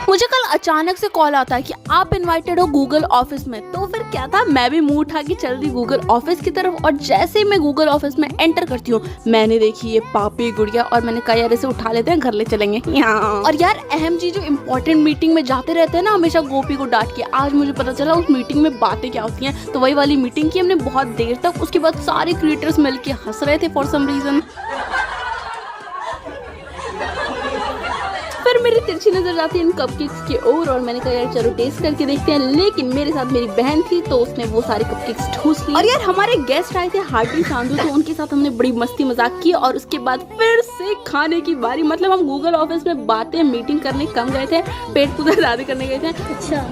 मुझे कल अचानक से कॉल आता है कि आप इनवाइटेड हो गूगल ऑफिस में। तो फिर क्या था, मैं भी मुंह उठा के चल दी गूगल ऑफिस की तरफ। और जैसे ही मैं गूगल ऑफिस में एंटर करती हूँ, मैंने देखी ये पापी गुड़िया और मैंने कहा यार इसे उठा लेते हैं, घर ले चलेंगे। और यार अहम जी जो इम्पोर्टेंट मीटिंग में जाते रहते हैं ना हमेशा गोपी को डांट के, आज मुझे पता चला उस मीटिंग में बातें क्या होती हैं। तो वही वाली मीटिंग की हमने बहुत देर तक। उसके बाद सारे क्रिएटर्स मिलके हंस रहे थे फॉर सम रीजन। फिर मेरी तिरछी नजर जाती है इन कपकेक्स की ओर और मैंने कहा यार चलो टेस्ट करके देखते हैं। लेकिन मेरे साथ मेरी बहन थी तो उसने वो सारे कपकेक्स ठूस लिए। और यार हमारे गेस्ट आए थे हार्टी सांधू, तो उनके साथ हमने बड़ी मस्ती मजाक की। और उसके बाद फिर से खाने की बारी। मतलब हम गूगल ऑफिस में बातें मीटिंग करने कम गए थे, पेट पूजा ज्यादा करने गए थे। अच्छा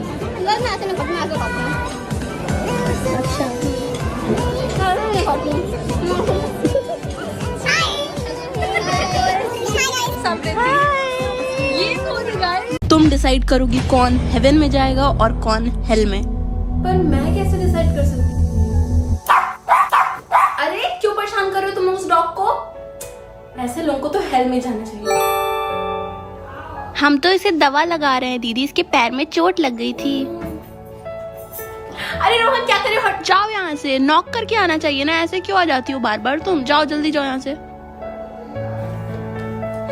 तुम डिसाइड करोगी कौन हेवन में जाएगा और कौन हेल में। पर मैं कैसे डिसाइड कर सकती हूँ? अरे क्यों परेशान कर रहे हो तुम उस डॉग को? ऐसे लोगों को तो हेल में जाना चाहिए। हम तो इसे दवा लगा रहे हैं दीदी, इसके पैर में चोट लग गई थी। अरे रोहन क्या करे, हट जाओ यहाँ से, नॉक करके आना चाहिए ना, ऐसे क्यों आ जाती हो बार बार तुम। जाओ जल्दी जाओ यहाँ से।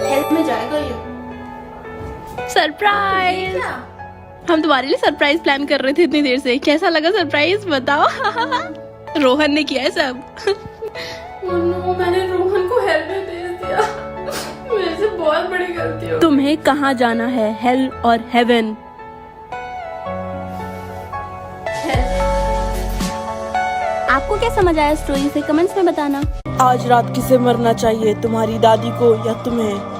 हेल में जाएगा ये। सरप्राइज, हम तुम्हारे लिए सरप्राइज प्लान कर रहे थे इतनी देर से। कैसा लगा सरप्राइज बताओ। रोहन ने किया है सब। नो, मैंने रोहन को हेल में भेज दिया। मेरे से बहुत बड़ी गलती हो। तुम्हें कहाँ जाना है, हेल और हेवन? आपको क्या समझ आया स्टोरी से, कमेंट्स में बताना। आज रात किसे मरना चाहिए, तुम्हारी दादी को या तुम्हें?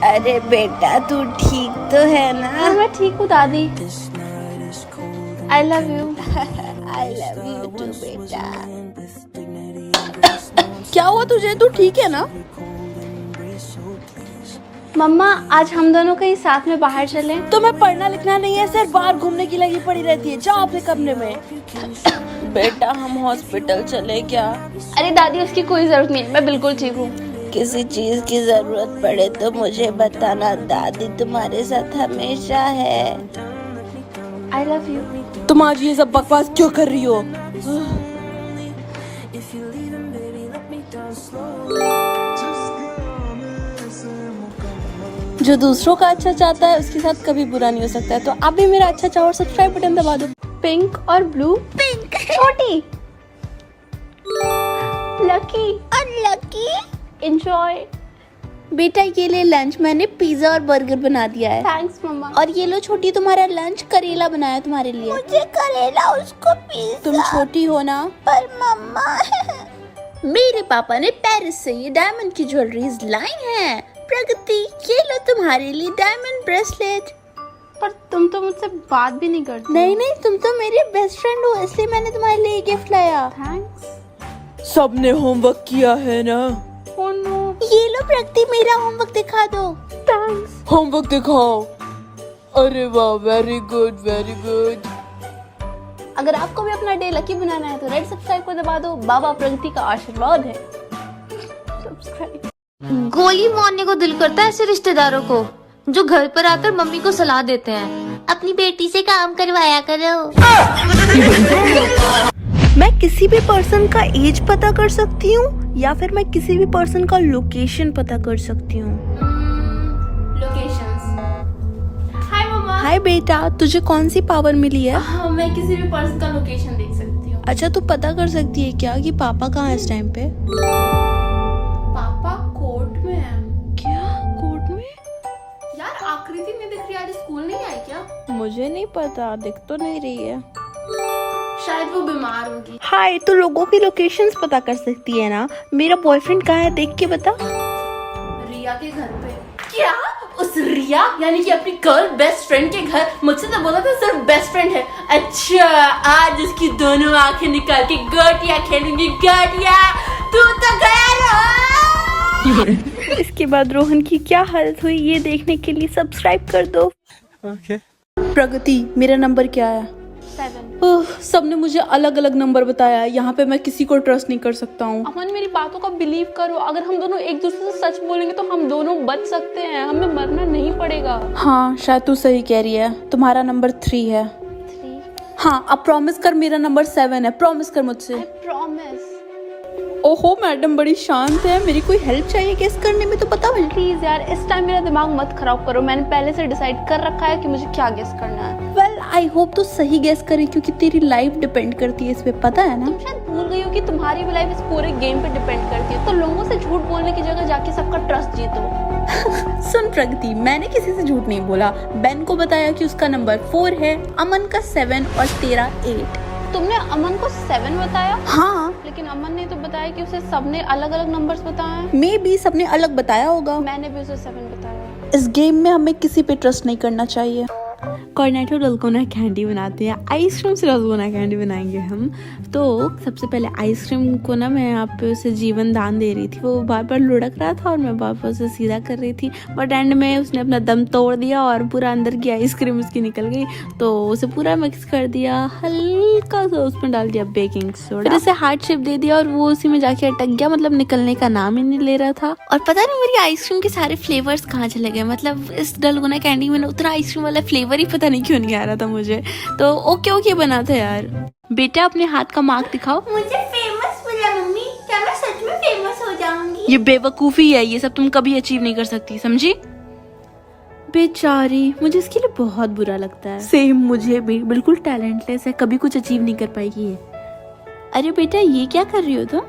अरे बेटा तू ठीक तो है ना? मैं ठीक हूँ दादी। I love you. I love you too बेटा। क्या हुआ तुझे, तू ठीक है ना? मम्मा आज हम दोनों कहीं साथ में बाहर चले। तुम्हें पढ़ना लिखना नहीं है, सिर्फ बाहर घूमने की लगी पड़ी रहती है। जाओ अपने कमरे में। बेटा हम हॉस्पिटल चले क्या? अरे दादी उसकी कोई जरूरत नहीं है, मैं बिल्कुल ठीक हूँ। किसी चीज की जरूरत पड़े तो मुझे बताना, दादी तुम्हारे साथ हमेशा है। आई लव यू। तुम आज ये सब बकवास क्यों कर रही हो? जो दूसरों का अच्छा चाहता है उसके साथ कभी बुरा नहीं हो सकता है। तो आप भी मेरा अच्छा चाहो और सब्सक्राइब बटन दबा दो। पिंक और ब्लू। पिंक छोटी। लकी और लकी। एंजॉय। बेटा ये ले लंच, मैंने पिज्जा और बर्गर बना दिया है। थैंक्स मम्मा। और ये लो छोटी तुम्हारा लंच, करेला बनाया तुम्हारे लिए। मुझे करेला, उसको पिज्जा। तुम छोटी हो ना? पर मम्मा मेरे पापा ने पेरिस से ये डायमंड की ज्वेलरीज लाई हैं। प्रगति ये लो तुम्हारे लिए डायमंड ब्रेसलेट। पर तुम तो मुझसे बात भी नहीं करती। नहीं नहीं, तुम तो मेरी बेस्ट फ्रेंड हो, इसलिए मैंने तुम्हारे लिए गिफ्ट लाया। थैंक्स। सबने होमवर्क किया है ना? Oh no. ये लो प्रगति, मेरा होमवर्क दिखा दो। थैंक्स। होमवर्क दिखाओ। अरे वाह, वेरी गुड वेरी गुड। अगर आपको भी अपना डे लकी बनाना है तो रेड सब्सक्राइब को दबा दो, बाबा प्रगति का आशीर्वाद है। सब्सक्राइब। गोली मारने को दिल करता है ऐसे रिश्तेदारों को जो घर पर आकर मम्मी को सलाह देते हैं, अपनी बेटी से काम करवाया करो। मैं किसी भी पर्सन का एज पता कर सकती हूँ या फिर मैं किसी भी पर्सन का लोकेशन पता कर सकती हूँ। लोकेशंस। हाय मम्मा। हाय बेटा, तुझे कौन सी पावर मिली है? हाँ, मैं किसी भी पर्सन का लोकेशन देख सकती हूँ। अच्छा तू पता कर सकती है क्या कि पापा कहाँ है इस टाइम पे? पापा कोर्ट में है। क्या कोर्ट में? यार आकृति नहीं दिख रही, आज स्कूल नहीं आई क्या? मुझे नहीं पता, दिख तो नहीं रही है। शायद वो बीमार होगी। हाय, तू लोगों की लोकेशंस पता कर सकती है ना? मेरा बॉयफ्रेंड कहाँ है देख के बता। रिया के घर पे। क्या? उस रिया यानी कि अपनी गर्ल बेस्ट फ्रेंड के घर? मुझसे तो बोला था सिर्फ बेस्ट फ्रेंड है। अच्छा आज उसकी दोनों आंखें निकाल के गोटियां खेलूंगी। गोटियां तू तो गया रहा। इसके बाद रोहन की क्या हालत हुई ये देखने के लिए सब्सक्राइब कर दो। ओके। प्रगति मेरा नंबर क्या है? 7। सबने मुझे अलग अलग नंबर बताया है, यहाँ पे मैं किसी को ट्रस्ट नहीं कर सकता हूँ। अमन मेरी बातों का बिलीव करो, अगर हम दोनों एक दूसरे से सच बोलेंगे तो हम दोनों बच सकते हैं, हमें मरना नहीं पड़ेगा। हाँ शायद तू सही कह रही है, तुम्हारा नंबर 3 है। 3? हाँ अब प्रॉमिस कर, मेरा नंबर 7 है, प्रॉमिस कर मुझसे। I promise. ओहो मैडम बड़ी शांत है, मेरी कोई हेल्प चाहिए गेस करने में तो बता मुझे। प्लीज यार इस टाइम मेरा दिमाग मत खराब करो, मैंने पहले से डिसाइड कर रखा है कि मुझे क्या गेस करना है। वेल आई होप तू सही गेस करे क्योंकि तेरी लाइफ डिपेंड करती है इस पे, पता है ना। तुम शायद भूल गई हो कि तुम्हारी भी लाइफ इस पूरे गेम पे डिपेंड करती है, तो लोगों से झूठ बोलने की जगह जाके सबका ट्रस्ट जीतो। सुन प्रगति, मैंने किसी से झूठ नहीं बोला। बेन को बताया कि उसका नंबर 4 है, अमन का 7 और तेरा 8। तुमने अमन को 7 बताया? हाँ लेकिन अमन ने तो बताया कि उसे सबने अलग अलग नंबर्स बताए हैं। मे बी सबने अलग बताया होगा। मैंने भी उसे 7 बताया। इस गेम में हमें किसी पे ट्रस्ट नहीं करना चाहिए। कॉर्नेटो डलगोना कैंडी बनाते हैं, आइसक्रीम से डलगोना कैंडी बनाएंगे हम। तो सबसे पहले आइसक्रीम को ना मैं यहाँ पे उसे जीवन दान दे रही थी, वो बार बार लुढ़क रहा था और मैं बार बार उसे सीधा कर रही थी, बट एंड में उसने अपना दम तोड़ दिया और पूरा अंदर की आइसक्रीम उसकी निकल गई। तो उसे पूरा मिक्स कर दिया, हल्का सा उसमें डाल दिया बेकिंग सोडा, फिर उसे हार्ट शेप दे दिया और वो उसी में जाके अटक गया, मतलब निकलने का नाम ही नहीं ले रहा था। और पता नहीं मेरी आइसक्रीम के सारे फ्लेवर्स कहाँ चले गए, मतलब इस डलगोना कैंडी में उतना आइसक्रीम वाला फ्लेवर ही पता नहीं क्यों नहीं आ रहा था मुझे। तो ओके बना था यार। बेटा अपने हाथ का मार्क दिखाओ। मुझे फेमस बोला मम्मी, क्या मैं सच में फेमस हो जाऊंगी? ये बेवकूफी है, ये सब तुम कभी अचीव नहीं कर सकती, समझी? बेचारी, मुझे इसके लिए बहुत बुरा लगता है। सेम मुझे भी, बिल्कुल टैलेंटलेस है, कभी कुछ अचीव नहीं कर पाएगी ये। अरे बेटा ये क्या कर रही हो तुम?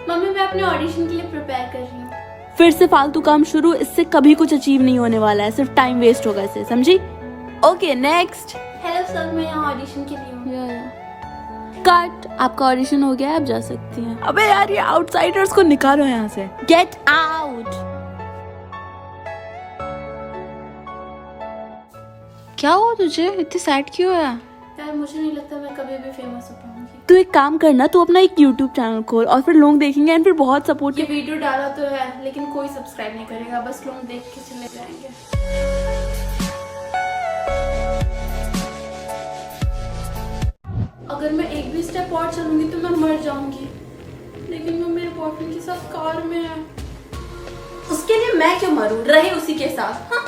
मम्मी मैं अपने ऑडिशन के लिए प्रिपेयर कर रही हूँ। फिर से फालतू काम शुरू, इससे कभी कुछ अचीव नहीं होने वाला है, सिर्फ टाइम वेस्ट होगा इससे, समझी? Okay next. हेलो सर, मैं यहाँ ऑडिशन के लिए हूँ। कट, आपका ऑडिशन हो गया है, आप जा सकती हैं। अबे यार ये आउटसाइडर्स को निकालो यहाँ से, गेट आउट। क्या हुआ तुझे, इतनी सैड क्यों है? यार मुझे नहीं लगता मैं कभी भी फेमस हो पाऊंगी। तू एक काम करना, तू अपना एक YouTube चैनल खोल और फिर लोग देखेंगे एंड फिर बहुत सपोर्ट। ये वीडियो डाला तो है लेकिन कोई सब्सक्राइब नहीं करेगा, बस लोग देख के चले जाएंगे। अगर मैं एक भी स्टेप और चलूंगी तो मैं मर जाऊंगी, लेकिन वो मेरे बॉयफ्रेंड के साथ कार में है। उसके लिए मैं क्यों मरूं, रहे उसी के साथ। हाँ?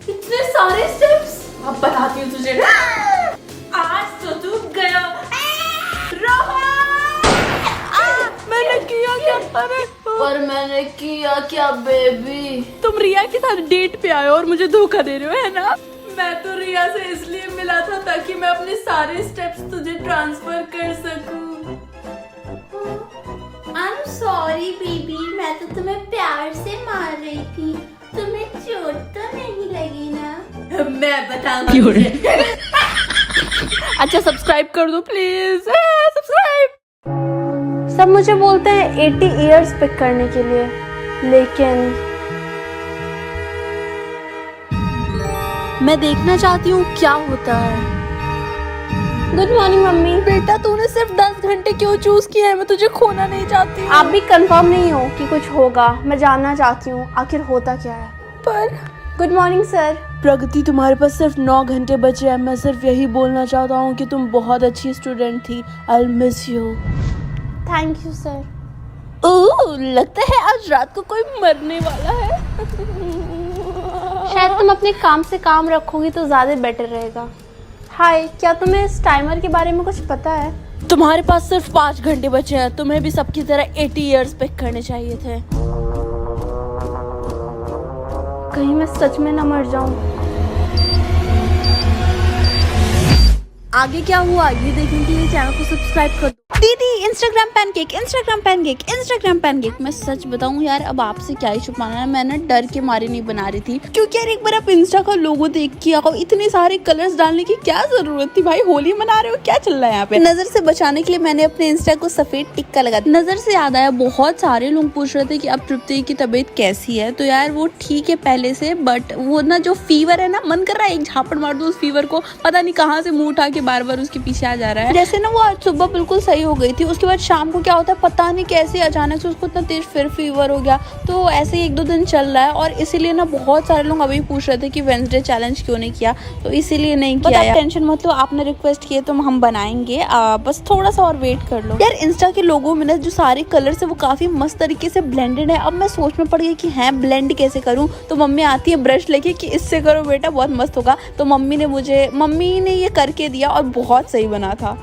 इतने सारे स्टेप्स, अब बताती हूँ तुझे। आज तो तू गया। मैंने किया क्या? अरे पर मैंने किया क्या बेबी? तुम रिया के साथ डेट पे आए हो और मुझे धोखा दे रहे हो, है ना? मैं तो रिया से इसलिए मिला था ताकि मैं अपने सारे स्टेप्स तुझे ट्रांसफर कर सकूं। आई एम सॉरी बेबी, मैं तो तुम्हें प्यार से मार रही थी, तुम्हें चोट तो नहीं लगी ना? मैं बताऊंगी। अच्छा सब्सक्राइब कर दो प्लीज, सब्सक्राइब। सब मुझे बोलते हैं 80 इयर्स पिक करने के लिए, लेकिन मैं देखना चाहती हूँ क्या होता है। Good morning mummy. बेटा तूने सिर्फ 10 घंटे क्यों चूज किया है? मैं तुझे खोना नहीं चाहती। आप भी कंफर्म नहीं हो कि कुछ होगा, मैं जानना चाहती हूँ आखिर होता क्या है। पर गुड मॉर्निंग सर। प्रगति तुम्हारे पास सिर्फ 9 घंटे बचे हैं, मैं सिर्फ यही बोलना चाहता हूँ कि तुम बहुत अच्छी स्टूडेंट थी। I miss you. Thank you sir. Oh लगता है आज रात को कोई मरने वाला है। शायद तुम अपने काम से काम रखोगी तो ज्यादा बेटर रहेगा। हाय, क्या तुम्हें इस टाइमर के बारे में कुछ पता है? तुम्हारे पास सिर्फ 5 घंटे बचे हैं, तुम्हें भी सबकी तरह 80 इयर्स पिक करने चाहिए थे। कहीं मैं सच में न मर जाऊं। आगे क्या हुआ ये देखने के लिए चैनल को सब्सक्राइब कर दो। दीदी Instagram pancake, Instagram pancake, Instagram pancake. मैं सच बताऊं यार, अब आपसे क्या ही छुपाना है, मैं ना डर के मारे नहीं बना रही थी, क्योंकि यार एक बार आप इंस्टा का लोगो देख के आओ, इतने सारे कलर्स डालने की क्या जरूरत थी भाई? होली मना रहे हो, क्या चल रहा है यहाँ पे? नजर से बचाने के लिए मैंने अपने इंस्टा को सफेद टिक्का लगा दिया। नजर से याद आया, बहुत सारे लोग पूछ रहे थे कि अब तृप्ति की तबीयत कैसी है, तो यार वो ठीक है पहले से, बट वो ना जो फीवर है ना, मन कर रहा है एक झापड़ मार दो उस फीवर को, पता नहीं कहाँ से मुंह उठा के बार बार उसके पीछे आ जा रहा है। जैसे ना वो आज सुबह बिल्कुल सही हो गई थी, उसके बाद शाम को क्या होता है पता नहीं कैसे अचानक से उसको इतना तेज फिर फीवर हो गया। तो ऐसे ही 1-2 दिन चल रहा है और इसीलिए ना बहुत सारे लोग अभी पूछ रहे थे कि वेडनेसडे चैलेंज क्यों नहीं किया, तो इसीलिए नहीं किया यार। टेंशन मत लो, आपने रिक्वेस्ट किए तो हम बनाएंगे, बस थोड़ा सा और वेट कर लो यार। इंस्टा के लोगों में ना जो सारे कलर्स है वो काफी मस्त तरीके से ब्लेंडेड है। अब मैं सोच में पड़ गई कि हैं ब्लेंड कैसे करूं, तो मम्मी आती है ब्रश लेके कि इससे करो बेटा बहुत मस्त होगा। तो मम्मी ने ये करके दिया और बहुत सही बना था।